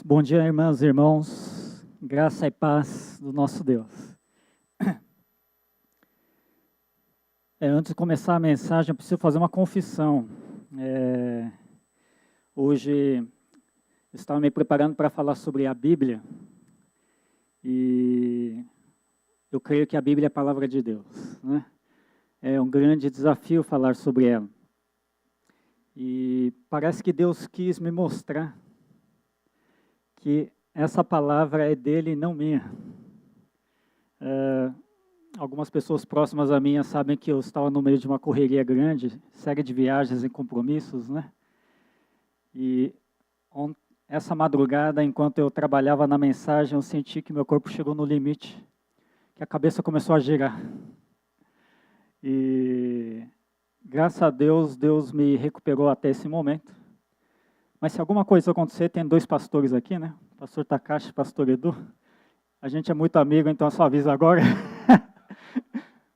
Bom dia, irmãs e irmãos, graça e paz do nosso Deus. Antes de começar a mensagem, eu preciso fazer uma confissão. Hoje eu estava me preparando para falar sobre a Bíblia e eu creio que a Bíblia é a palavra de Deus, né? É um grande desafio falar sobre ela. E parece que Deus quis me mostrar que essa palavra é dele e não minha. Algumas pessoas próximas a mim sabem que eu estava no meio de uma correria grande, série de viagens e compromissos, né? E essa madrugada, enquanto eu trabalhava na mensagem, eu senti que meu corpo chegou no limite, que a cabeça começou a girar. E graças a Deus, Deus me recuperou até esse momento. Mas se alguma coisa acontecer, tem dois pastores aqui, né? Pastor Takashi e pastor Edu. A gente é muito amigo, então eu só aviso agora.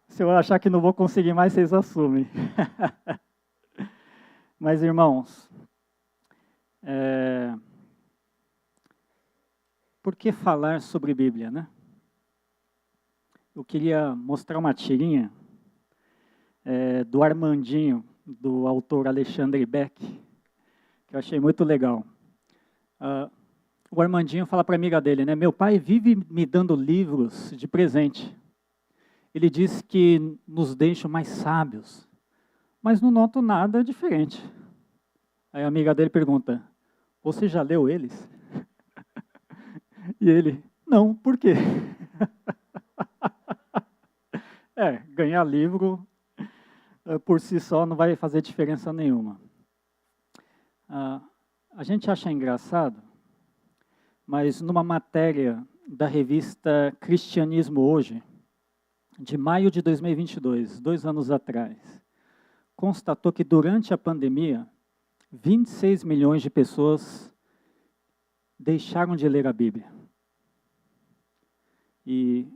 Se eu achar que não vou conseguir mais, vocês assumem. Mas, irmãos, por que falar sobre Bíblia, né? Eu queria mostrar uma tirinha do Armandinho, do autor Alexandre Beck, que eu achei muito legal. O Armandinho fala para a amiga dele, né? Meu pai vive me dando livros de presente. Ele diz que nos deixam mais sábios, mas não noto nada diferente. Aí a amiga dele pergunta, você já leu eles? E ele, não, por quê? Ganhar livro por si só não vai fazer diferença nenhuma. A gente acha engraçado, mas numa matéria da revista Cristianismo Hoje, de maio de 2022, 2 anos atrás, constatou que durante a pandemia, 26 milhões de pessoas deixaram de ler a Bíblia. E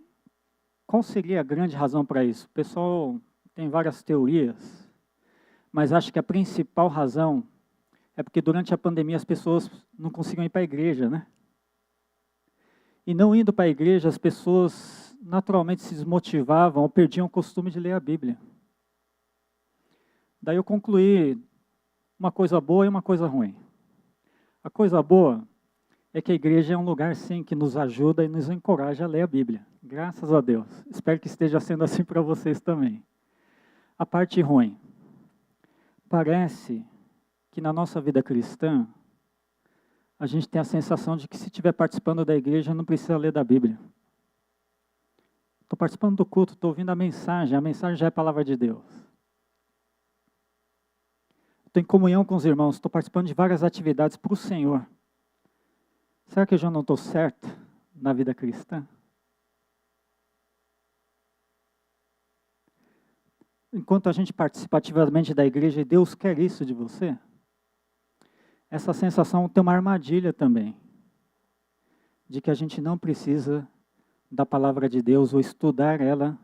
qual seria a grande razão para isso? O pessoal tem várias teorias, mas acho que a principal razão é porque durante a pandemia as pessoas não conseguiam ir para a igreja, né? E não indo para a igreja, as pessoas naturalmente se desmotivavam ou perdiam o costume de ler a Bíblia. Daí eu concluí uma coisa boa e uma coisa ruim. A coisa boa é que a igreja é um lugar, sim, que nos ajuda e nos encoraja a ler a Bíblia. Graças a Deus. Espero que esteja sendo assim para vocês também. A parte ruim. Parece que na nossa vida cristã, a gente tem a sensação de que se estiver participando da igreja, não precisa ler da Bíblia. Estou participando do culto, estou ouvindo a mensagem já é a palavra de Deus. Estou em comunhão com os irmãos, estou participando de várias atividades para o Senhor. Será que eu já não estou certo na vida cristã? Enquanto a gente participa ativamente da igreja e Deus quer isso de você, essa sensação tem uma armadilha também, de que a gente não precisa da palavra de Deus ou estudar ela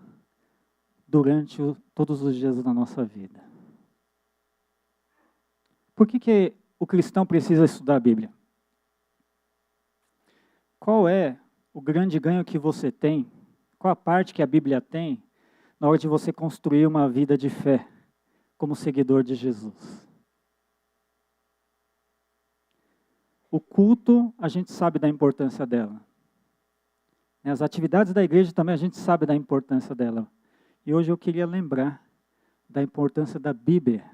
durante todos os dias da nossa vida. Por que o cristão precisa estudar a Bíblia? Qual é o grande ganho que você tem? Qual a parte que a Bíblia tem na hora de você construir uma vida de fé como seguidor de Jesus? O culto, a gente sabe da importância dela. As atividades da igreja também a gente sabe da importância dela. E hoje eu queria lembrar da importância da Bíblia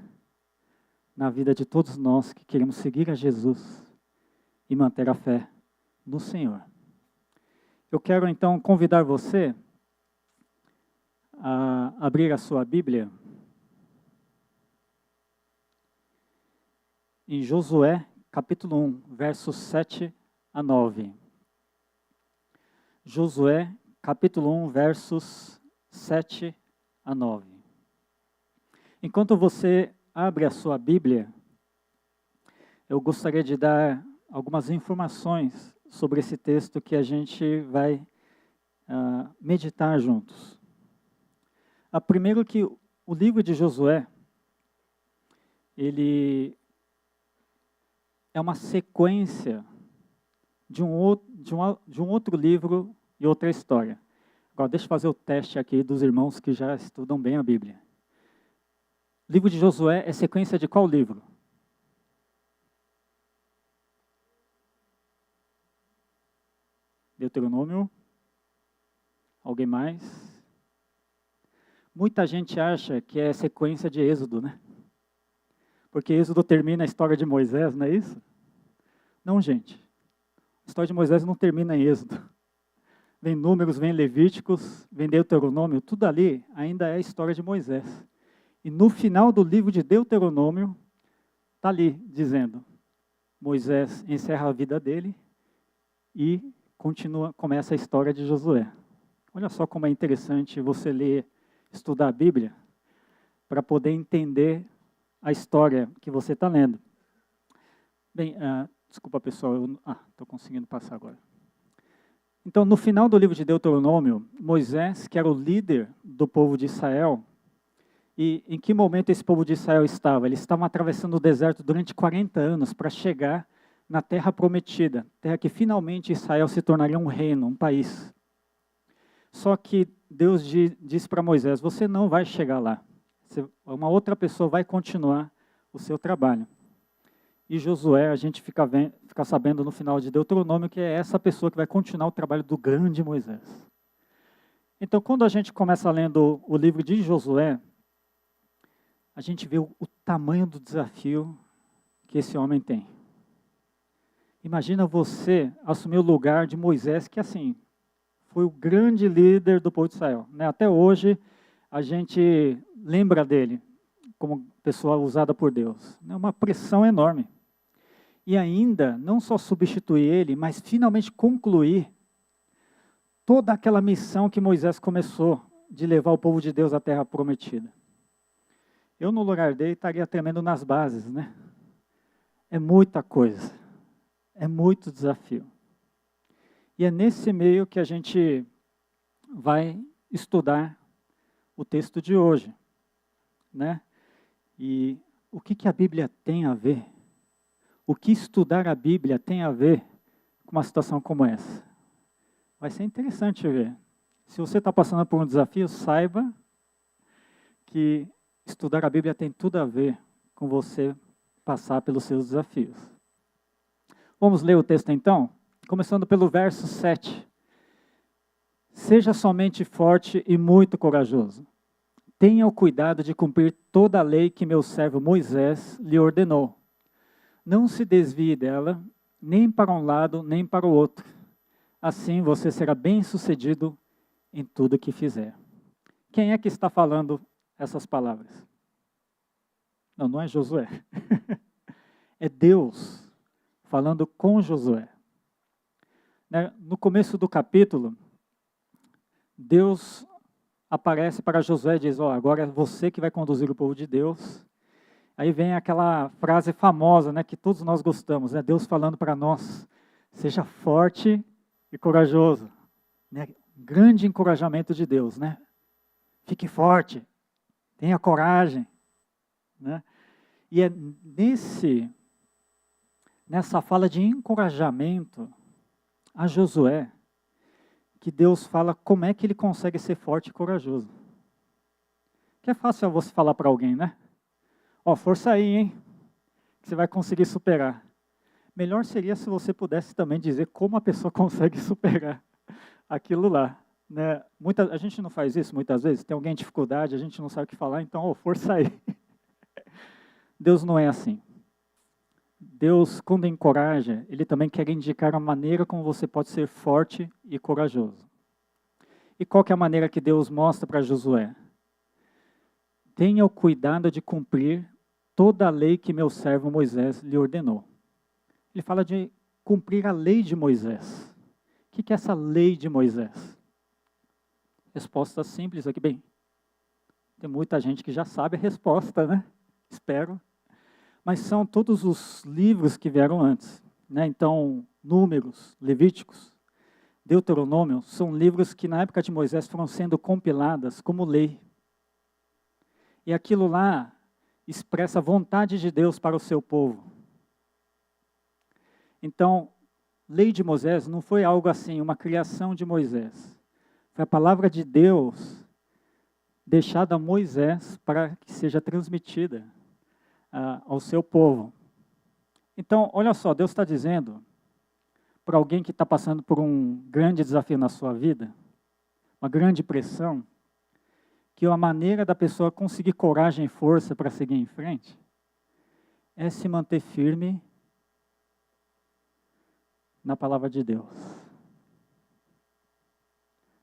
na vida de todos nós que queremos seguir a Jesus e manter a fé no Senhor. Eu quero então convidar você a abrir a sua Bíblia em Josué, capítulo 1, versos 7 a 9. Josué, capítulo 1, versos 7 a 9. Enquanto você abre a sua Bíblia, eu gostaria de dar algumas informações sobre esse texto que a gente vai meditar juntos. Primeiro que o livro de Josué, ele é uma sequência de um outro livro e outra história. Agora, deixa eu fazer o teste aqui dos irmãos que já estudam bem a Bíblia. O livro de Josué é sequência de qual livro? Deuteronômio? Alguém mais? Muita gente acha que é sequência de Êxodo, né? Porque Êxodo termina a história de Moisés, não é isso? Não, gente. A história de Moisés não termina em Êxodo. Vem Números, vem Levíticos, vem Deuteronômio, tudo ali ainda é a história de Moisés. E no final do livro de Deuteronômio, está ali dizendo, Moisés encerra a vida dele e começa a história de Josué. Olha só como é interessante você ler, estudar a Bíblia, para poder entender a história que você está lendo. Bem, desculpa pessoal, estou conseguindo passar agora. Então, no final do livro de Deuteronômio, Moisés, que era o líder do povo de Israel, e em que momento esse povo de Israel estava? Eles estavam atravessando o deserto durante 40 anos para chegar na terra prometida, terra que finalmente Israel se tornaria um reino, um país. Só que Deus disse para Moisés, você não vai chegar lá. Uma outra pessoa vai continuar o seu trabalho. E Josué, a gente fica sabendo no final de Deuteronômio que é essa pessoa que vai continuar o trabalho do grande Moisés. Então, quando a gente começa lendo o livro de Josué, a gente vê o tamanho do desafio que esse homem tem. Imagina você assumir o lugar de Moisés, que assim, foi o grande líder do povo de Israel. Né? Até hoje, a gente lembra dele como pessoa usada por Deus. É uma pressão enorme. E ainda, não só substituir ele, mas finalmente concluir toda aquela missão que Moisés começou de levar o povo de Deus à terra prometida. Eu, no lugar dele, estaria tremendo nas bases, né? É muita coisa. É muito desafio. E é nesse meio que a gente vai estudar o texto de hoje, né? E o que a Bíblia tem a ver? O que estudar a Bíblia tem a ver com uma situação como essa? Vai ser interessante ver. Se você está passando por um desafio, saiba que estudar a Bíblia tem tudo a ver com você passar pelos seus desafios. Vamos ler o texto então? Começando pelo verso 7. Seja somente forte e muito corajoso. Tenha o cuidado de cumprir toda a lei que meu servo Moisés lhe ordenou. Não se desvie dela, nem para um lado, nem para o outro. Assim você será bem-sucedido em tudo que fizer. Quem é que está falando essas palavras? Não é Josué. É Deus falando com Josué. No começo do capítulo, Deus aparece para Josué e diz, agora é você que vai conduzir o povo de Deus. Aí vem aquela frase famosa, né, que todos nós gostamos, né, Deus falando para nós, seja forte e corajoso. Né, grande encorajamento de Deus, né? Fique forte, tenha coragem. Né? E é nessa fala de encorajamento a Josué que Deus fala como é que ele consegue ser forte e corajoso. Que é fácil você falar para alguém, né? Força aí, hein? Que você vai conseguir superar. Melhor seria se você pudesse também dizer como a pessoa consegue superar aquilo lá. Né? A gente não faz isso muitas vezes, tem alguém em dificuldade, a gente não sabe o que falar, então, força aí. Deus não é assim. Deus, quando encoraja, Ele também quer indicar a maneira como você pode ser forte e corajoso. E qual que é a maneira que Deus mostra para Josué? Tenha o cuidado de cumprir toda a lei que meu servo Moisés lhe ordenou. Ele fala de cumprir a lei de Moisés. O que é essa lei de Moisés? Resposta simples aqui. Bem, tem muita gente que já sabe a resposta, né? Espero. Mas são todos os livros que vieram antes. Né? Então, Números, Levíticos, Deuteronômio, são livros que na época de Moisés foram sendo compiladas como lei. E aquilo lá expressa a vontade de Deus para o seu povo. Então, lei de Moisés não foi algo assim, uma criação de Moisés. Foi a palavra de Deus deixada a Moisés para que seja transmitida ao seu povo. Então, olha só, Deus está dizendo para alguém que está passando por um grande desafio na sua vida, uma grande pressão, que a maneira da pessoa conseguir coragem e força para seguir em frente é se manter firme na palavra de Deus,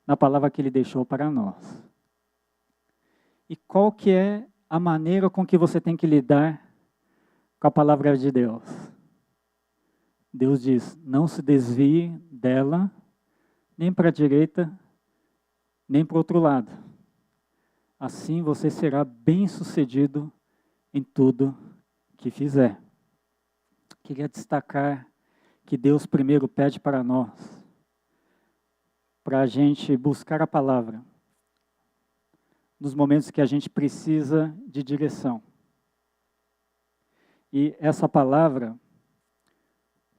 na palavra que Ele deixou para nós. E qual que é a maneira com que você tem que lidar com a palavra de Deus? Deus diz, não se desvie dela, nem para a direita, nem para o outro lado. Assim você será bem-sucedido em tudo que fizer. Queria destacar que Deus primeiro pede para nós, para a gente buscar a palavra, nos momentos que a gente precisa de direção. E essa palavra,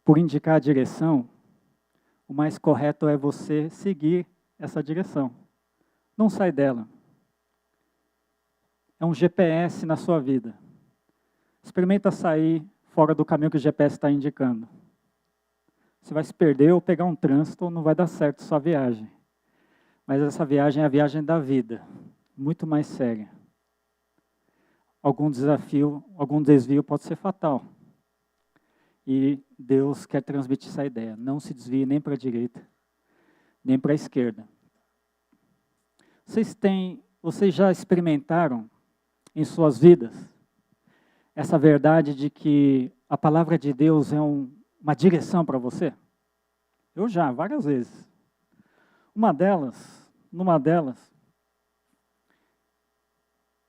por indicar a direção, o mais correto é você seguir essa direção. Não sai dela. É um GPS na sua vida. Experimenta sair fora do caminho que o GPS está indicando. Você vai se perder ou pegar um trânsito, ou não vai dar certo a sua viagem. Mas essa viagem é a viagem da vida, muito mais séria. Algum desafio, algum desvio pode ser fatal. E Deus quer transmitir essa ideia. Não se desvie nem para a direita, nem para a esquerda. Vocês já experimentaram em suas vidas essa verdade de que a palavra de Deus é uma direção para você? Eu já, várias vezes. Numa delas,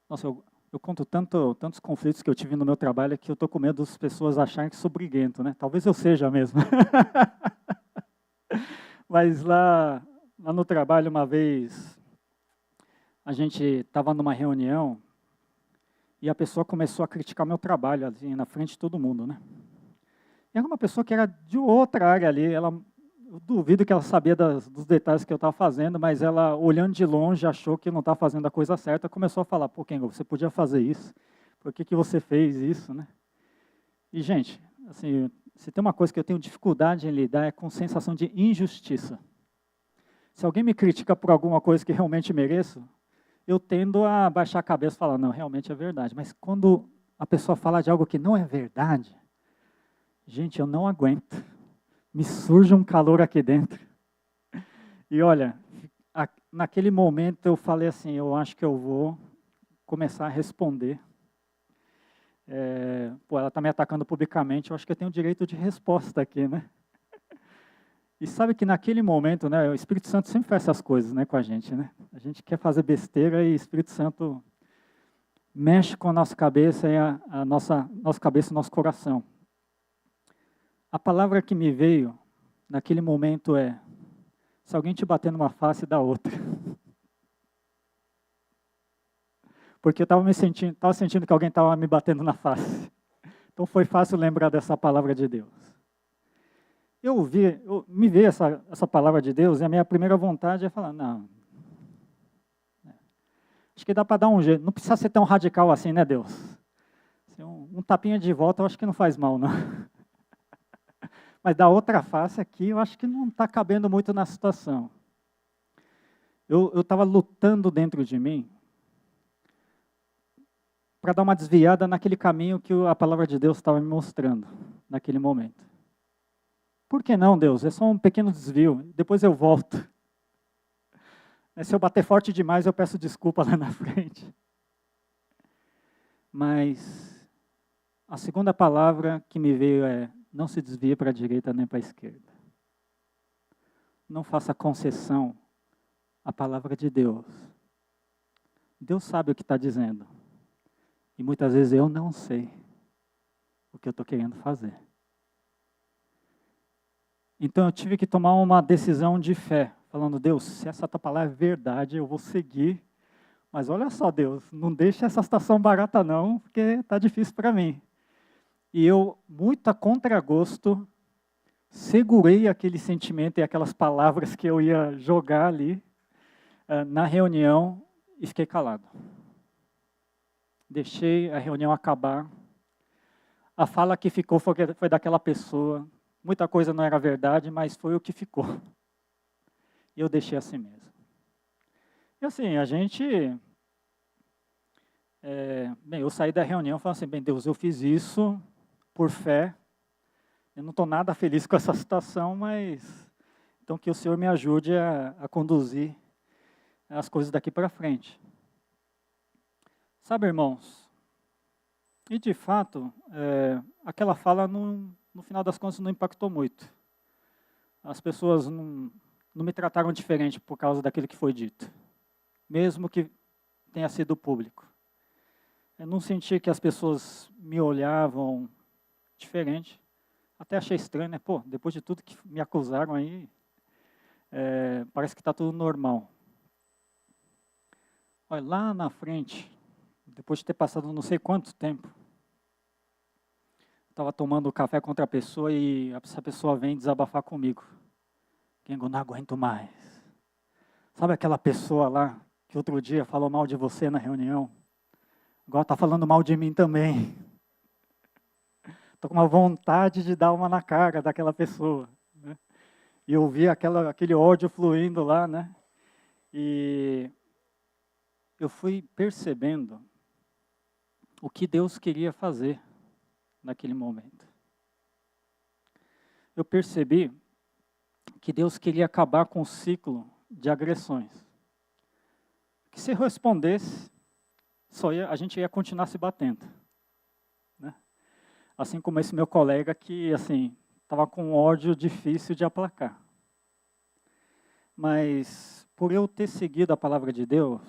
nossa, eu conto tantos conflitos que eu tive no meu trabalho que eu estou com medo das pessoas acharem que sou briguento, né? Talvez eu seja mesmo. Mas lá no trabalho, uma vez, a gente estava numa reunião e a pessoa começou a criticar meu trabalho, assim, na frente de todo mundo, né? E era uma pessoa que era de outra área ali, eu duvido que ela sabia dos detalhes que eu estava fazendo, mas ela, olhando de longe, achou que eu não estava fazendo a coisa certa, começou a falar, pô, Kengo, você podia fazer isso, por que você fez isso, né? E, gente, assim, se tem uma coisa que eu tenho dificuldade em lidar é com sensação de injustiça. Se alguém me critica por alguma coisa que realmente mereço, eu tendo a baixar a cabeça e falar, não, realmente é verdade. Mas quando a pessoa fala de algo que não é verdade, gente, eu não aguento. Me surge um calor aqui dentro. E olha, naquele momento eu falei assim, eu acho que eu vou começar a responder. Ela está me atacando publicamente, eu acho que eu tenho direito de resposta aqui, né? E sabe que naquele momento, né, o Espírito Santo sempre faz essas coisas, né, com a gente, né? A gente quer fazer besteira e o Espírito Santo mexe com a nossa cabeça e a nossa cabeça e nosso coração. A palavra que me veio naquele momento é, se alguém te bater numa face, dá outra. Porque eu estava sentindo que alguém estava me batendo na face. Então foi fácil lembrar dessa palavra de Deus. Me veio essa palavra de Deus e a minha primeira vontade é falar, não, acho que dá para dar um jeito, não precisa ser tão radical assim, né, Deus? Um tapinha de volta eu acho que não faz mal, não. Mas da outra face aqui, eu acho que não está cabendo muito na situação. Eu estava lutando dentro de mim para dar uma desviada naquele caminho que a palavra de Deus estava me mostrando, naquele momento. Por que não, Deus? É só um pequeno desvio, depois eu volto. Se eu bater forte demais, eu peço desculpa lá na frente. Mas a segunda palavra que me veio é, não se desvie para a direita nem para a esquerda. Não faça concessão à palavra de Deus. Deus sabe o que está dizendo. E muitas vezes eu não sei o que eu estou querendo fazer. Então eu tive que tomar uma decisão de fé, falando, Deus, se essa tua palavra é verdade, eu vou seguir. Mas olha só, Deus, não deixa essa situação barata não, porque está difícil para mim. E eu, muito a contragosto, segurei aquele sentimento e aquelas palavras que eu ia jogar ali na reunião e fiquei calado. Deixei a reunião acabar. A fala que ficou foi daquela pessoa. Muita coisa não era verdade, mas foi o que ficou. E eu deixei assim mesmo. E assim, a gente... bem, eu saí da reunião falando assim, bem, Deus, eu fiz isso por fé. Eu não estou nada feliz com essa situação, mas... Então, que o Senhor me ajude a conduzir as coisas daqui para frente. Sabe, irmãos, e de fato, aquela fala, no final das contas, não impactou muito. As pessoas não me trataram diferente por causa daquilo que foi dito, mesmo que tenha sido público. Eu não senti que as pessoas me olhavam diferente. Até achei estranho, né? Pô, depois de tudo que me acusaram aí, parece que está tudo normal. Olha, lá na frente, depois de ter passado não sei quanto tempo, estava tomando café com outra pessoa e essa pessoa vem desabafar comigo. Kengo, não aguento mais. Sabe aquela pessoa lá que outro dia falou mal de você na reunião? Agora está falando mal de mim também. Estou com uma vontade de dar uma na cara daquela pessoa. Né? E eu vi aquele ódio fluindo lá, né? E eu fui percebendo o que Deus queria fazer naquele momento. Eu percebi que Deus queria acabar com o ciclo de agressões. Que se eu respondesse, a gente ia continuar se batendo. Né? Assim como esse meu colega que, assim, estava com um ódio difícil de aplacar. Mas, por eu ter seguido a palavra de Deus,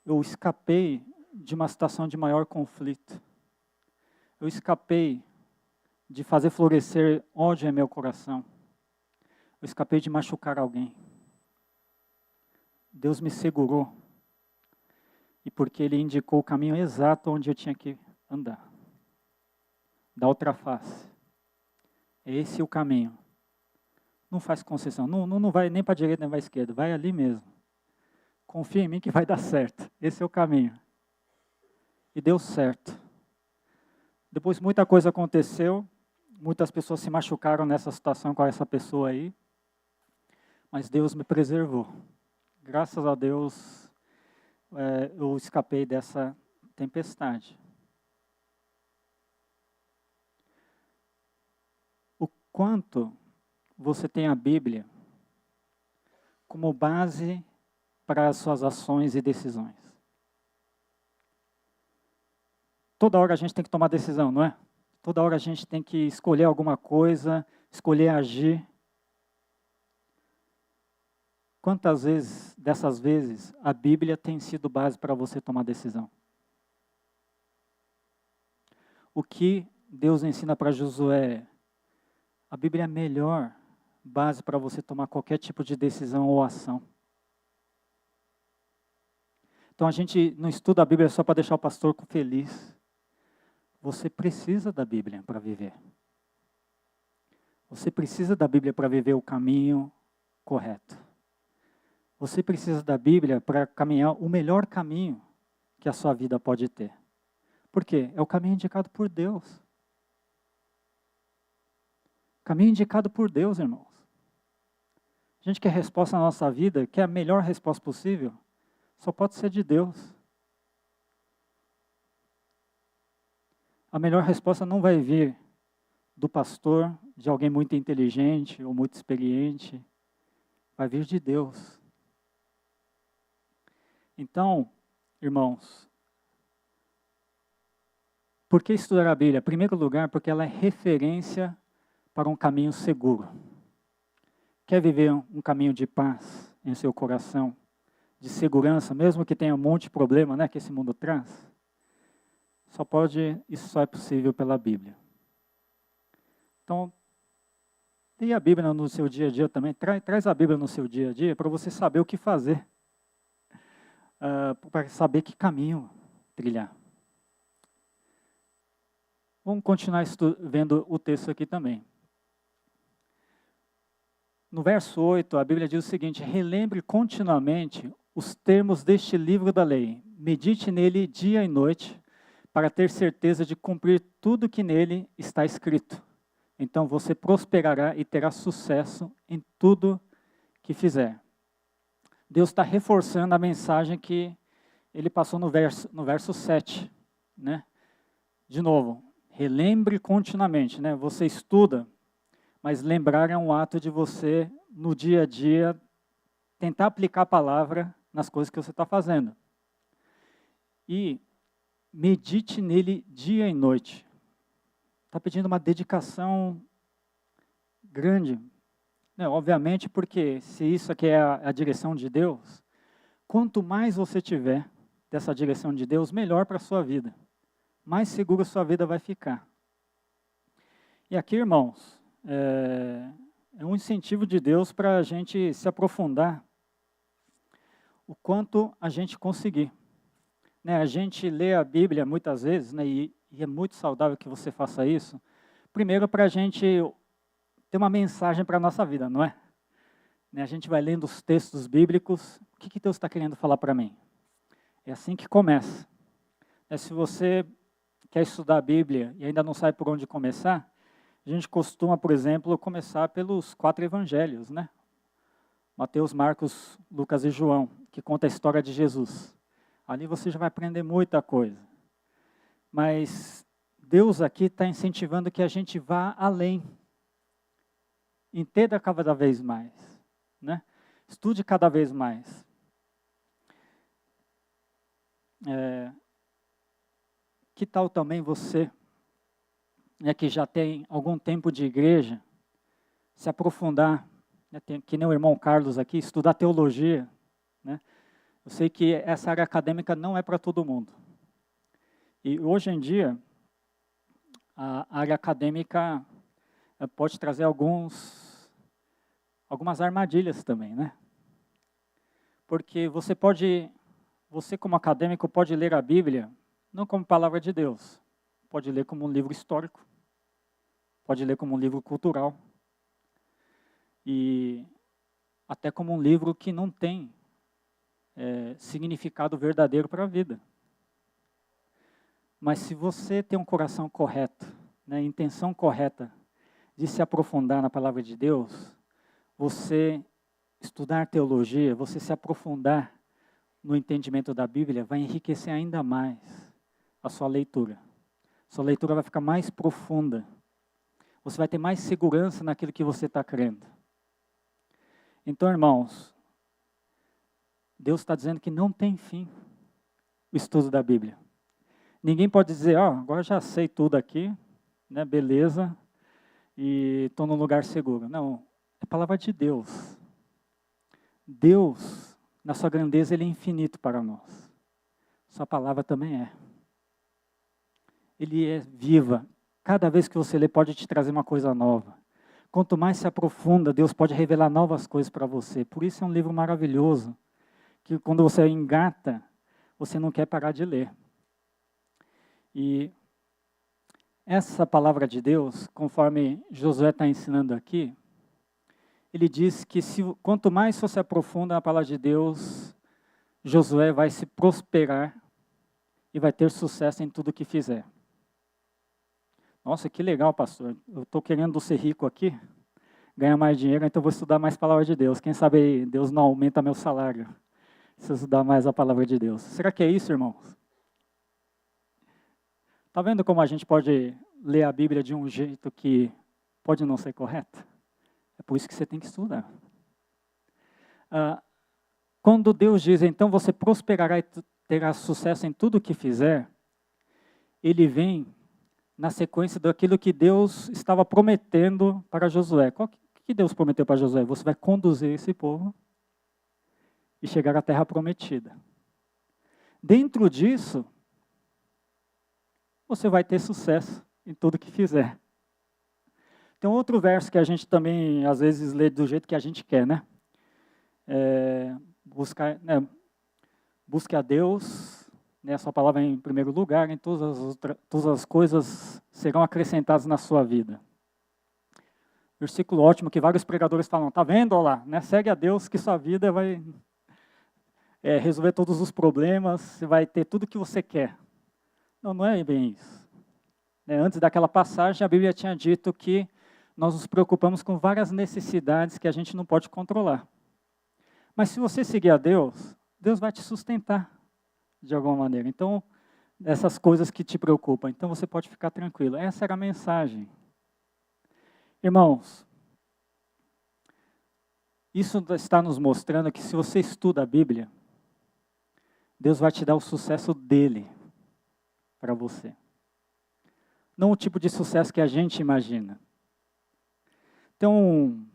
eu escapei de uma situação de maior conflito. Eu escapei de fazer florescer ódio em meu coração. Eu escapei de machucar alguém. Deus me segurou. E porque Ele indicou o caminho exato onde eu tinha que andar. Da outra face. É esse o caminho. Não faz concessão. Não vai nem para a direita nem para a esquerda. Vai ali mesmo. Confia em mim que vai dar certo. Esse é o caminho. E deu certo. Depois muita coisa aconteceu. Muitas pessoas se machucaram nessa situação com essa pessoa aí. Mas Deus me preservou. Graças a Deus, eu escapei dessa tempestade. O quanto você tem a Bíblia como base para as suas ações e decisões? Toda hora a gente tem que tomar decisão, não é? Toda hora a gente tem que escolher alguma coisa, escolher agir. Quantas dessas vezes, a Bíblia tem sido base para você tomar decisão? O que Deus ensina para Josué? A Bíblia é a melhor base para você tomar qualquer tipo de decisão ou ação. Então a gente não estuda a Bíblia só para deixar o pastor feliz. Você precisa da Bíblia para viver. Você precisa da Bíblia para viver o caminho correto. Você precisa da Bíblia para caminhar o melhor caminho que a sua vida pode ter. Por quê? É o caminho indicado por Deus. Caminho indicado por Deus, irmãos. A gente quer resposta na nossa vida, quer a melhor resposta possível, só pode ser de Deus. A melhor resposta não vai vir do pastor, de alguém muito inteligente ou muito experiente. Vai vir de Deus. Então, irmãos, por que estudar a Bíblia? Em primeiro lugar, porque ela é referência para um caminho seguro. Quer viver um caminho de paz em seu coração, de segurança, mesmo que tenha um monte de problema, né, que esse mundo traz? Isso só é possível pela Bíblia. Então, tenha a Bíblia no seu dia a dia também. Traz a Bíblia no seu dia a dia para você saber o que fazer. Para saber que caminho trilhar. Vamos continuar vendo o texto aqui também. No verso 8, a Bíblia diz o seguinte: relembre continuamente os termos deste livro da lei, medite nele dia e noite, para ter certeza de cumprir tudo que nele está escrito. Então você prosperará e terá sucesso em tudo que fizer. Deus está reforçando a mensagem que ele passou no verso 7. Né? De novo, relembre continuamente. Né? Você estuda, mas lembrar é um ato de você, no dia a dia, tentar aplicar a palavra nas coisas que você está fazendo. E medite nele dia e noite. Está pedindo uma dedicação grande. Né? Obviamente, porque se isso aqui é a direção de Deus, quanto mais você tiver dessa direção de Deus, melhor para a sua vida. Mais segura a sua vida vai ficar. E aqui, irmãos, é um incentivo de Deus para a gente se aprofundar o quanto a gente conseguir. Né, a gente lê a Bíblia muitas vezes, né, e é muito saudável que você faça isso, primeiro para a gente ter uma mensagem para a nossa vida, não é? Né, a gente vai lendo os textos bíblicos, o que Deus está querendo falar para mim? É assim que começa. Se você quer estudar a Bíblia e ainda não sabe por onde começar, a gente costuma, por exemplo, começar pelos 4 evangelhos, né? Mateus, Marcos, Lucas e João, que conta a história de Jesus. Ali você já vai aprender muita coisa. Mas Deus aqui está incentivando que a gente vá além. Entenda cada vez mais. Né? Estude cada vez mais. Que tal também você, que já tem algum tempo de igreja, se aprofundar, que nem o irmão Carlos aqui, estudar teologia, né? Eu sei que essa área acadêmica não é para todo mundo. E hoje em dia, a área acadêmica pode trazer algumas armadilhas também, né? Porque você como acadêmico, pode ler a Bíblia não como palavra de Deus. Pode ler como um livro histórico. Pode ler como um livro cultural. E até como um livro que não tem significado verdadeiro para a vida. Mas se você tem um coração correto, né, intenção correta de se aprofundar na palavra de Deus, você estudar teologia, você se aprofundar no entendimento da Bíblia, vai enriquecer ainda mais a sua leitura. Sua leitura vai ficar mais profunda. Você vai ter mais segurança naquilo que você está crendo. Então, irmãos, Deus está dizendo que não tem fim o estudo da Bíblia. Ninguém pode dizer, agora já sei tudo aqui, né, beleza, e estou num lugar seguro. Não, é a palavra de Deus. Deus, na sua grandeza, Ele é infinito para nós. Sua palavra também é. Ele é viva. Cada vez que você lê, pode te trazer uma coisa nova. Quanto mais se aprofunda, Deus pode revelar novas coisas para você. Por isso é um livro maravilhoso, que quando você engata, você não quer parar de ler. E essa palavra de Deus, conforme Josué está ensinando aqui, ele diz que quanto mais você aprofunda na palavra de Deus, Josué vai se prosperar e vai ter sucesso em tudo que fizer. Nossa, que legal, pastor. Eu estou querendo ser rico aqui, ganhar mais dinheiro, então vou estudar mais a palavra de Deus. Quem sabe Deus não aumenta meu salário se eu estudar mais a palavra de Deus. Será que é isso, irmãos? Está vendo como a gente pode ler a Bíblia de um jeito que pode não ser correto? É por isso que você tem que estudar. Quando Deus diz, então você prosperará e terá sucesso em tudo o que fizer, Ele vem na sequência daquilo que Deus estava prometendo para Josué. O que Deus prometeu para Josué? Você vai conduzir esse povo e chegar à terra prometida. Dentro disso, você vai ter sucesso em tudo que fizer. Tem um outro verso que a gente também, às vezes, lê do jeito que a gente quer, né? Busque a Deus né, a sua palavra em primeiro lugar, em todas as coisas serão acrescentadas na sua vida. Versículo ótimo que vários pregadores falam, tá vendo, olha lá, né, segue a Deus que sua vida vai resolver todos os problemas, você vai ter tudo o que você quer. Não, não é bem isso. Antes daquela passagem, a Bíblia tinha dito que nós nos preocupamos com várias necessidades que a gente não pode controlar. Mas se você seguir a Deus, Deus vai te sustentar de alguma maneira. Então, essas coisas que te preocupam, então você pode ficar tranquilo. Essa era a mensagem. Irmãos, isso está nos mostrando que se você estuda a Bíblia, Deus vai te dar o sucesso dele para você. Não o tipo de sucesso que a gente imagina. Tem um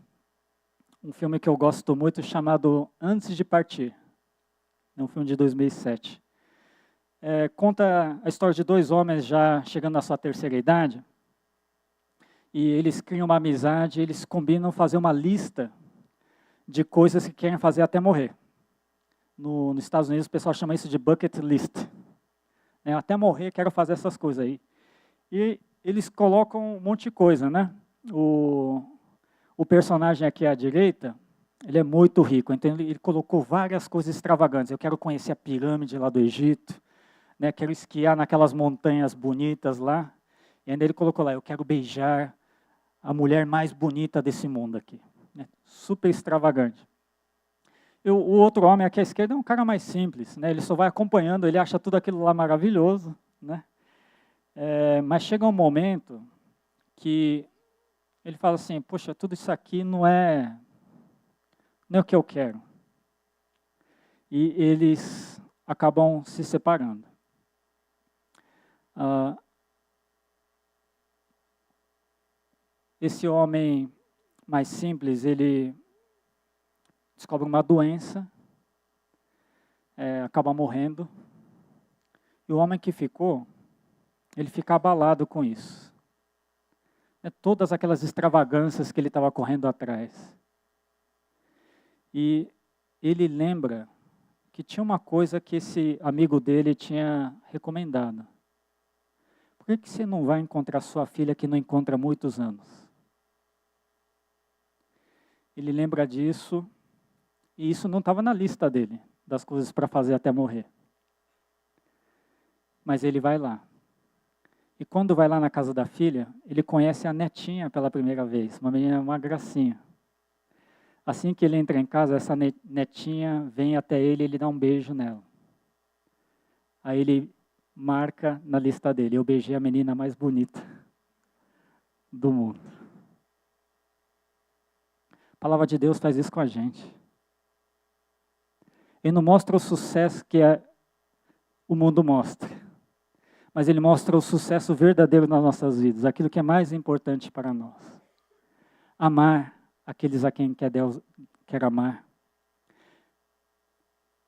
filme que eu gosto muito chamado Antes de Partir. É um filme de 2007. Conta a história de dois homens já chegando na sua terceira idade. E eles criam uma amizade, eles combinam fazer uma lista de coisas que querem fazer até morrer. Nos Estados Unidos o pessoal chama isso de bucket list. Até morrer quero fazer essas coisas aí. E eles colocam um monte de coisa, né? O personagem aqui à direita, ele é muito rico, então ele colocou várias coisas extravagantes. Eu quero conhecer a pirâmide lá do Egito, né? Quero esquiar naquelas montanhas bonitas lá. E ainda ele colocou lá, eu quero beijar a mulher mais bonita desse mundo aqui. Né? Super extravagante. O outro homem aqui à esquerda é um cara mais simples, né? Ele só vai acompanhando, ele acha tudo aquilo lá maravilhoso, né? Mas chega um momento que ele fala assim, poxa, tudo isso aqui não é o que eu quero. E eles acabam se separando. Esse homem mais simples, ele descobre uma doença, acaba morrendo. E o homem que ficou, ele fica abalado com isso. Todas aquelas extravagâncias que ele estava correndo atrás. E ele lembra que tinha uma coisa que esse amigo dele tinha recomendado. Por que você não vai encontrar sua filha que não encontra há muitos anos? Ele lembra disso, e isso não estava na lista dele, das coisas para fazer até morrer. Mas ele vai lá. E quando vai lá na casa da filha, ele conhece a netinha pela primeira vez, uma menina, uma gracinha. Assim que ele entra em casa, essa netinha vem até ele e ele dá um beijo nela. Aí ele marca na lista dele, eu beijei a menina mais bonita do mundo. A palavra de Deus faz isso com a gente. Ele não mostra o sucesso que o mundo mostra, mas ele mostra o sucesso verdadeiro nas nossas vidas, aquilo que é mais importante para nós. Amar aqueles a quem Deus quer amar.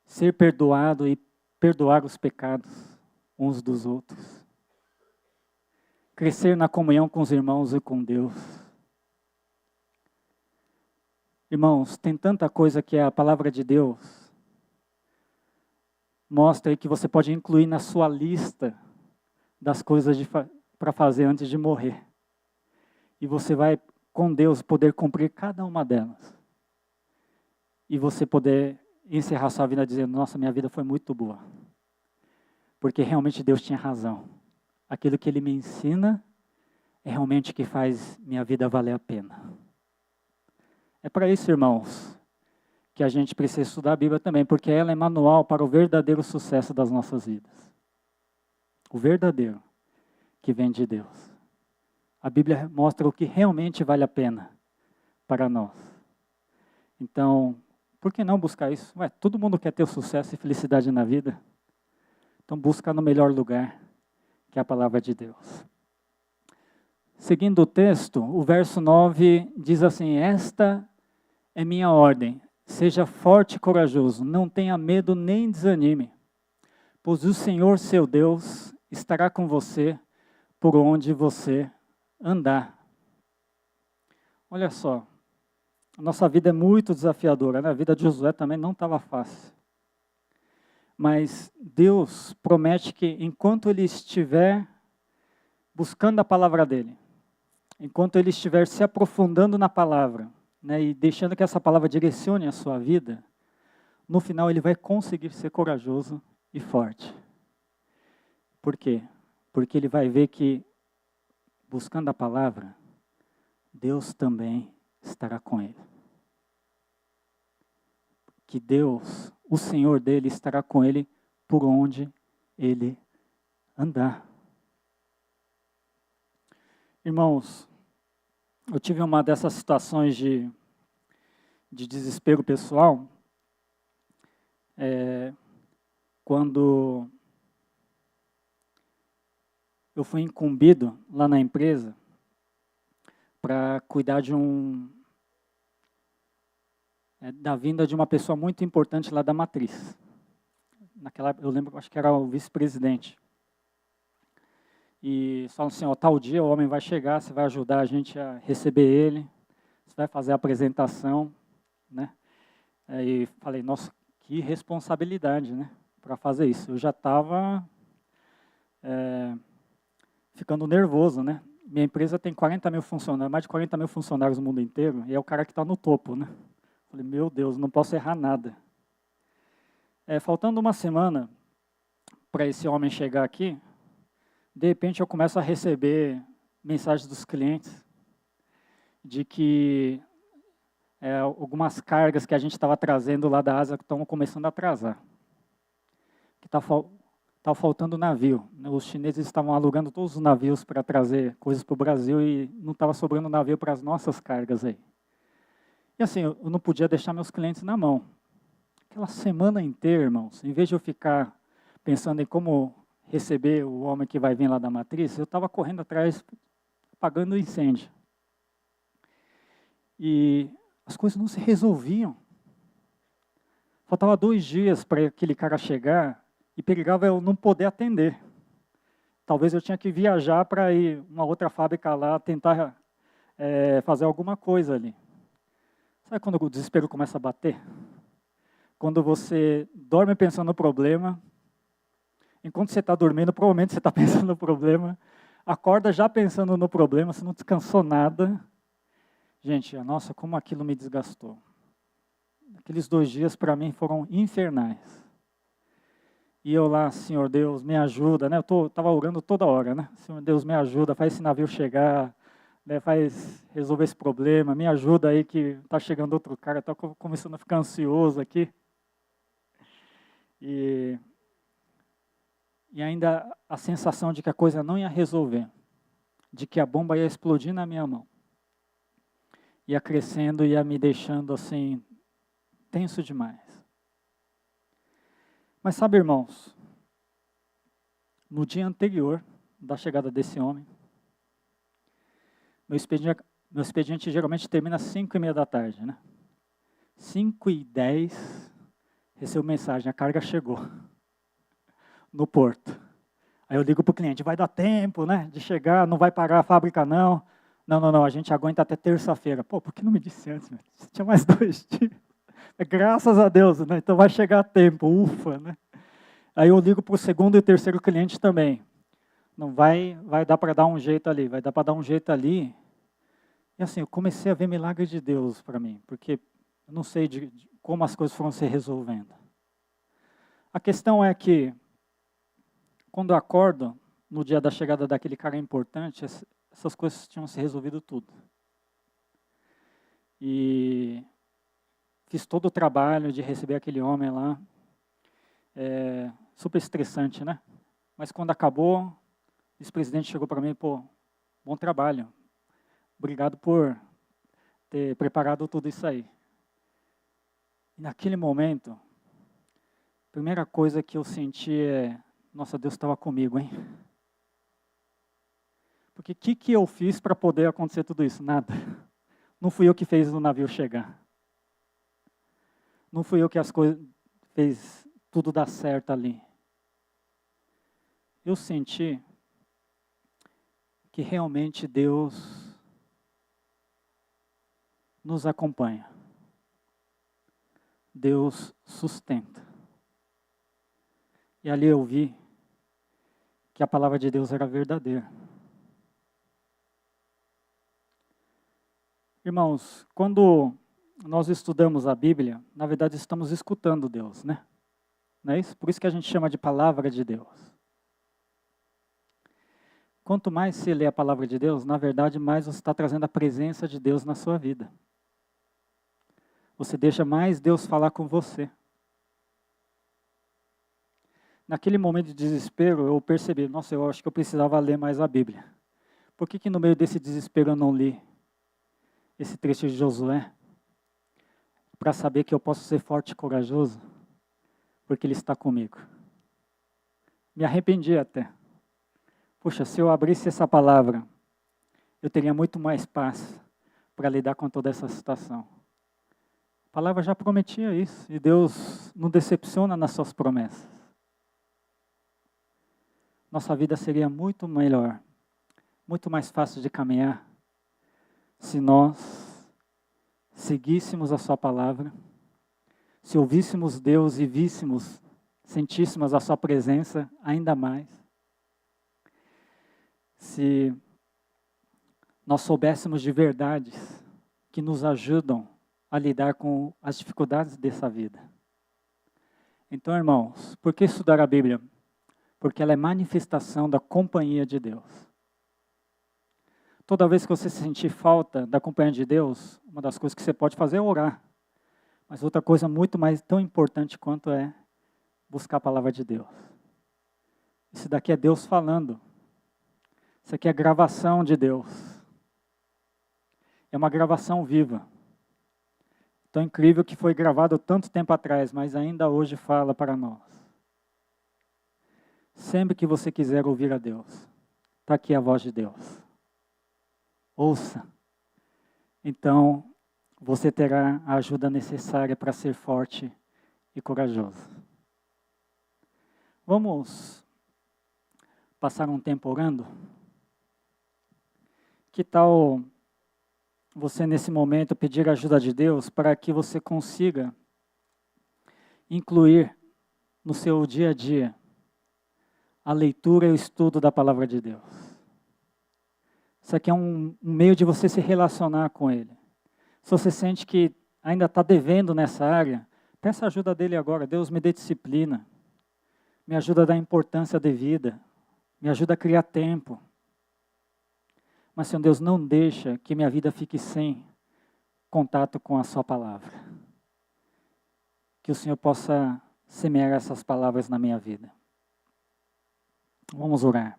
Ser perdoado e perdoar os pecados uns dos outros. Crescer na comunhão com os irmãos e com Deus. Irmãos, tem tanta coisa que a palavra de Deus mostra aí que você pode incluir na sua lista das coisas para fazer antes de morrer. E você vai, com Deus, poder cumprir cada uma delas. E você poder encerrar sua vida dizendo, nossa, minha vida foi muito boa. Porque realmente Deus tinha razão. Aquilo que Ele me ensina é realmente o que faz minha vida valer a pena. É para isso, irmãos, que a gente precisa estudar a Bíblia também, porque ela é manual para o verdadeiro sucesso das nossas vidas. O verdadeiro que vem de Deus. A Bíblia mostra o que realmente vale a pena para nós. Então, por que não buscar isso? Todo mundo quer ter sucesso e felicidade na vida. Então, busca no melhor lugar, que é a palavra de Deus. Seguindo o texto, o verso 9 diz assim, esta é minha ordem, seja forte e corajoso, não tenha medo nem desanime, pois o Senhor seu Deus estará com você por onde você andar. Olha só, a nossa vida é muito desafiadora, né? A vida de Josué também não estava fácil. Mas Deus promete que enquanto ele estiver buscando a palavra dele, enquanto ele estiver se aprofundando na palavra, né, e deixando que essa palavra direcione a sua vida, no final ele vai conseguir ser corajoso e forte. Por quê? Porque ele vai ver que, buscando a palavra, Deus também estará com ele. Que Deus, o Senhor dele, estará com ele por onde ele andar. Irmãos, eu tive uma dessas situações de desespero pessoal, quando eu fui incumbido lá na empresa para cuidar da vinda de uma pessoa muito importante lá da matriz. Naquela, eu lembro, acho que era o vice-presidente. E falam assim, ó, tal dia o homem vai chegar, você vai ajudar a gente a receber ele, você vai fazer a apresentação, né? Aí falei, nossa, que responsabilidade, né, para fazer isso. Eu já estava ficando nervoso, né? Minha empresa tem 40 mil funcionários, mais de 40 mil funcionários no mundo inteiro, e é o cara que está no topo, né? Falei, meu Deus, não posso errar nada. Faltando uma semana para esse homem chegar aqui, de repente eu começo a receber mensagens dos clientes de que algumas cargas que a gente estava trazendo lá da Ásia estão começando a atrasar. Que está faltando navio. Os chineses estavam alugando todos os navios para trazer coisas para o Brasil e não estava sobrando navio para as nossas cargas aí. E assim, eu não podia deixar meus clientes na mão. Aquela semana inteira, irmãos, em vez de eu ficar pensando em como receber o homem que vai vir lá da matriz, eu estava correndo atrás, apagando o incêndio. E as coisas não se resolviam. Faltava 2 dias para aquele cara chegar e perigava eu não poder atender. Talvez eu tinha que viajar para ir uma outra fábrica lá, tentar fazer alguma coisa ali. Sabe quando o desespero começa a bater? Quando você dorme pensando no problema, enquanto você está dormindo, provavelmente você está pensando no problema, acorda já pensando no problema, você não descansou nada. Gente, nossa, como aquilo me desgastou. Aqueles 2 dias para mim foram infernais. E eu lá, Senhor Deus, me ajuda, né? Eu estava orando toda hora, né? Senhor Deus, me ajuda, faz esse navio chegar, né? Faz resolver esse problema, me ajuda aí que está chegando outro cara, estou começando a ficar ansioso aqui. E ainda a sensação de que a coisa não ia resolver, de que a bomba ia explodir na minha mão. Ia crescendo, ia me deixando assim, tenso demais. Mas sabe, irmãos, no dia anterior da chegada desse homem, meu expediente geralmente termina às 5:30 da tarde, né? 5:10, recebo mensagem, a carga chegou no porto. Aí eu ligo para o cliente, vai dar tempo, né, de chegar, não vai parar a fábrica não. Não, a gente aguenta até terça-feira. Pô, por que não me disse antes? Meu? Tinha mais 2 dias. Graças a Deus, né? Então vai chegar a tempo, ufa, né? Aí eu ligo para o segundo e terceiro cliente também. Não vai dar para dar um jeito ali, vai dar para dar um jeito ali. E assim, eu comecei a ver milagres de Deus para mim, porque eu não sei de como as coisas foram se resolvendo. A questão é que, quando eu acordo, no dia da chegada daquele cara importante, essas coisas tinham se resolvido tudo. E fiz todo o trabalho de receber aquele homem lá. Super estressante, né? Mas quando acabou, o vice-presidente chegou para mim, pô, bom trabalho. Obrigado por ter preparado tudo isso aí. E naquele momento, a primeira coisa que eu senti nossa, Deus estava comigo, hein? Porque o que eu fiz para poder acontecer tudo isso? Nada. Não fui eu que fez o navio chegar. Não fui eu que as coisas fez tudo dar certo ali. Eu senti que realmente Deus nos acompanha. Deus sustenta. E ali eu vi que a palavra de Deus era verdadeira. Irmãos, quando nós estudamos a Bíblia, na verdade estamos escutando Deus, né? Não é isso? Por isso que a gente chama de palavra de Deus. Quanto mais você lê a palavra de Deus, na verdade, mais você está trazendo a presença de Deus na sua vida. Você deixa mais Deus falar com você. Naquele momento de desespero, eu percebi, nossa, eu acho que eu precisava ler mais a Bíblia. Por que no meio desse desespero eu não li esse trecho de Josué? Para saber que eu posso ser forte e corajoso, porque Ele está comigo. Me arrependi até. Puxa, se eu abrisse essa palavra, eu teria muito mais paz para lidar com toda essa situação. A palavra já prometia isso, e Deus não decepciona nas suas promessas. Nossa vida seria muito melhor, muito mais fácil de caminhar, se nós seguíssemos a sua palavra, se ouvíssemos Deus e víssemos, sentíssemos a sua presença ainda mais, se nós soubéssemos de verdades que nos ajudam a lidar com as dificuldades dessa vida. Então, irmãos, por que estudar a Bíblia? Porque ela é manifestação da companhia de Deus. Toda vez que você sentir falta da companhia de Deus, uma das coisas que você pode fazer é orar. Mas outra coisa muito mais tão importante quanto é buscar a palavra de Deus. Isso daqui é Deus falando. Isso aqui é gravação de Deus. É uma gravação viva. Tão incrível que foi gravado tanto tempo atrás, mas ainda hoje fala para nós. Sempre que você quiser ouvir a Deus, está aqui a voz de Deus. Ouça. Então, você terá a ajuda necessária para ser forte e corajoso. Vamos passar um tempo orando? Que tal você, nesse momento, pedir a ajuda de Deus para que você consiga incluir no seu dia a dia a leitura e o estudo da palavra de Deus? Isso aqui é um meio de você se relacionar com Ele. Se você sente que ainda está devendo nessa área, peça a ajuda dEle agora. Deus, me dê disciplina, me ajuda a dar importância devida, me ajuda a criar tempo. Mas, Senhor Deus, não deixa que minha vida fique sem contato com a sua palavra. Que o Senhor possa semear essas palavras na minha vida. Vamos orar.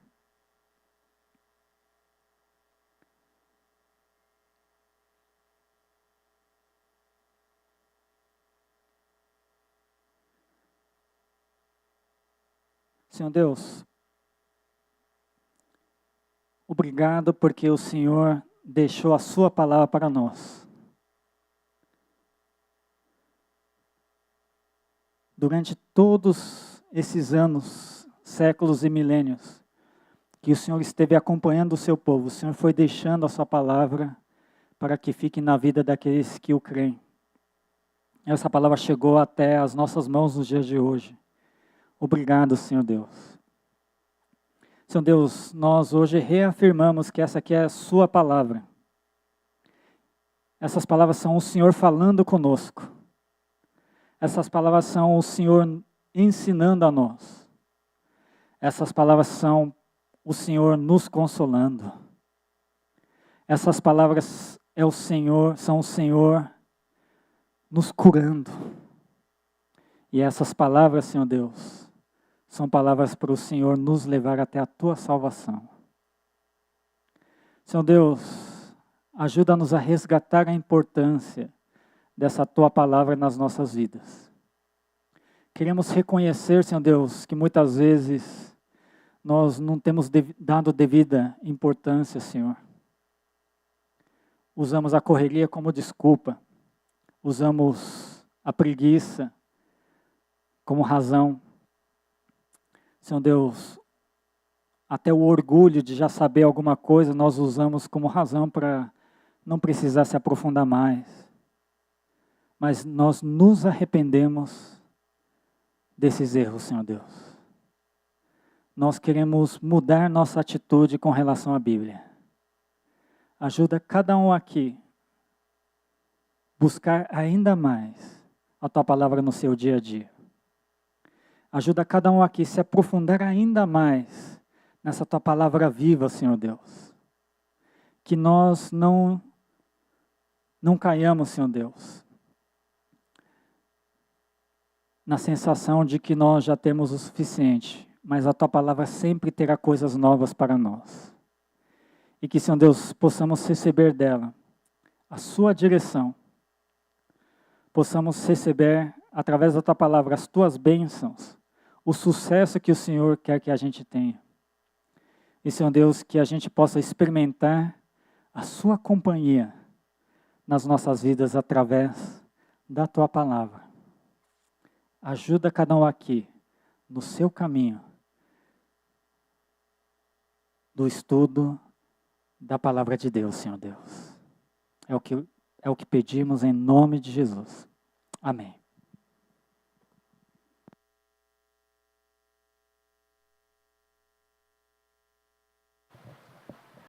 Senhor Deus, obrigado porque o Senhor deixou a sua palavra para nós. Durante todos esses anos, séculos e milênios, que o Senhor esteve acompanhando o seu povo, o Senhor foi deixando a sua palavra para que fique na vida daqueles que o creem. Essa palavra chegou até as nossas mãos nos dias de hoje. Obrigado, Senhor Deus. Senhor Deus, nós hoje reafirmamos que essa aqui é a sua palavra. Essas palavras são o Senhor falando conosco. Essas palavras são o Senhor ensinando a nós. Essas palavras são o Senhor nos consolando. Essas palavras são o Senhor nos curando. E essas palavras, Senhor Deus, são palavras para o Senhor nos levar até a tua salvação. Senhor Deus, ajuda-nos a resgatar a importância dessa tua palavra nas nossas vidas. Queremos reconhecer, Senhor Deus, que muitas vezes nós não temos dado devida importância, Senhor. Usamos a correria como desculpa. Usamos a preguiça como razão. Senhor Deus, até o orgulho de já saber alguma coisa nós usamos como razão para não precisar se aprofundar mais. Mas nós nos arrependemos desses erros, Senhor Deus. nós queremos mudar nossa atitude com relação à Bíblia. Ajuda cada um aqui buscar ainda mais a Tua palavra no seu dia a dia. Ajuda cada um aqui a se aprofundar ainda mais nessa Tua palavra viva, Senhor Deus. Que nós não caiamos, Senhor Deus, na sensação de que nós já temos o suficiente, mas a Tua palavra sempre terá coisas novas para nós. E que, Senhor Deus, possamos receber dela a Sua direção, possamos receber, através da Tua palavra, as Tuas bênçãos, o sucesso que o Senhor quer que a gente tenha. E, Senhor Deus, que a gente possa experimentar a Sua companhia nas nossas vidas através da Tua palavra. Ajuda cada um aqui no seu caminho do estudo da palavra de Deus, Senhor Deus. É o que pedimos em nome de Jesus. Amém.